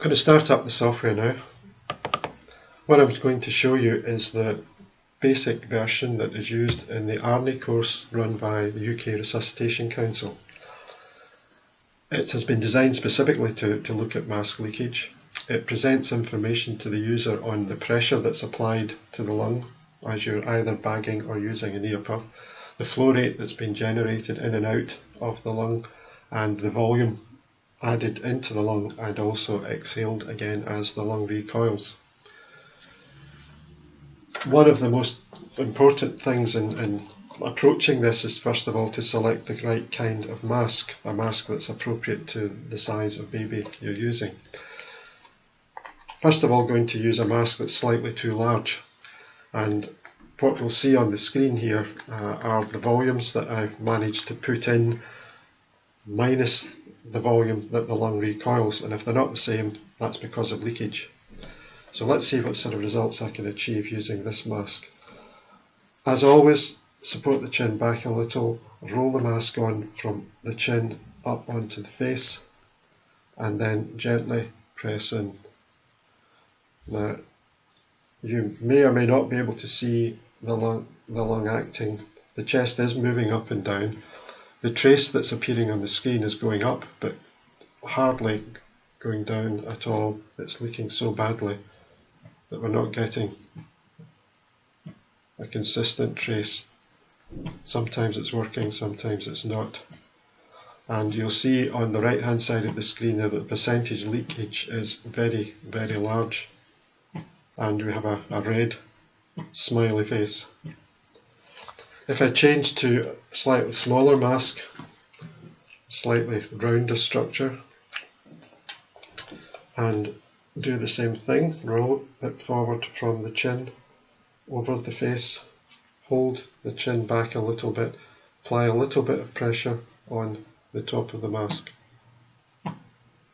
going to start up the software now. What I'm going to show you is the basic version that is used in the ARNI course run by the UK Resuscitation Council. It has been designed specifically to look at mask leakage. It presents information to the user on the pressure that's applied to the lung as you're either bagging or using an ear puff, the flow rate that's been generated in and out of the lung, and the volume added into the lung and also exhaled again as the lung recoils. One of the most important things in approaching this is first of all to select the right kind of mask, a mask that's appropriate to the size of baby you're using. First of all, going to use a mask that's slightly too large, and what we'll see on the screen here are the volumes that I've managed to put in minus the volume that the lung recoils, and if they're not the same, that's because of leakage. So let's see what sort of results I can achieve using this mask. As always, support the chin back a little, roll the mask on from the chin up onto the face, and then gently press in. Now, you may or may not be able to see the lung acting. The chest is moving up and down. The trace that's appearing on the screen is going up, but hardly going down at all. It's leaking so badly that we're not getting a consistent trace. Sometimes it's working, sometimes it's not. And you'll see on the right hand side of the screen that the percentage leakage is very, very large. And we have a red smiley face. If I change to a slightly smaller mask, slightly rounder structure, and do the same thing, roll it forward from the chin over the face, hold the chin back a little bit, apply a little bit of pressure on the top of the mask,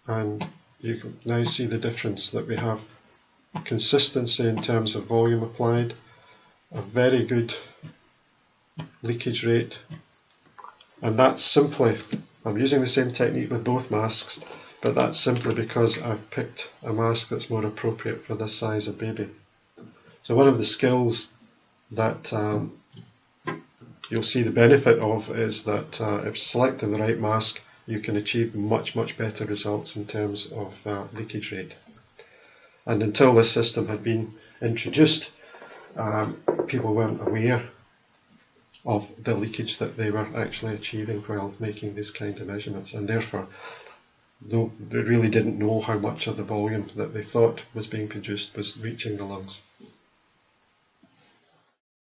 and you can now see the difference that we have. Consistency in terms of volume applied, a very good leakage rate, and that's simply, I'm using the same technique with both masks, but that's simply because I've picked a mask that's more appropriate for this size of baby. So one of the skills that you'll see the benefit of is that if selecting the right mask, you can achieve much better results in terms of leakage rate. And until this system had been introduced, people weren't aware of the leakage that they were actually achieving while making these kind of measurements, and therefore they really didn't know how much of the volume that they thought was being produced was reaching the lungs.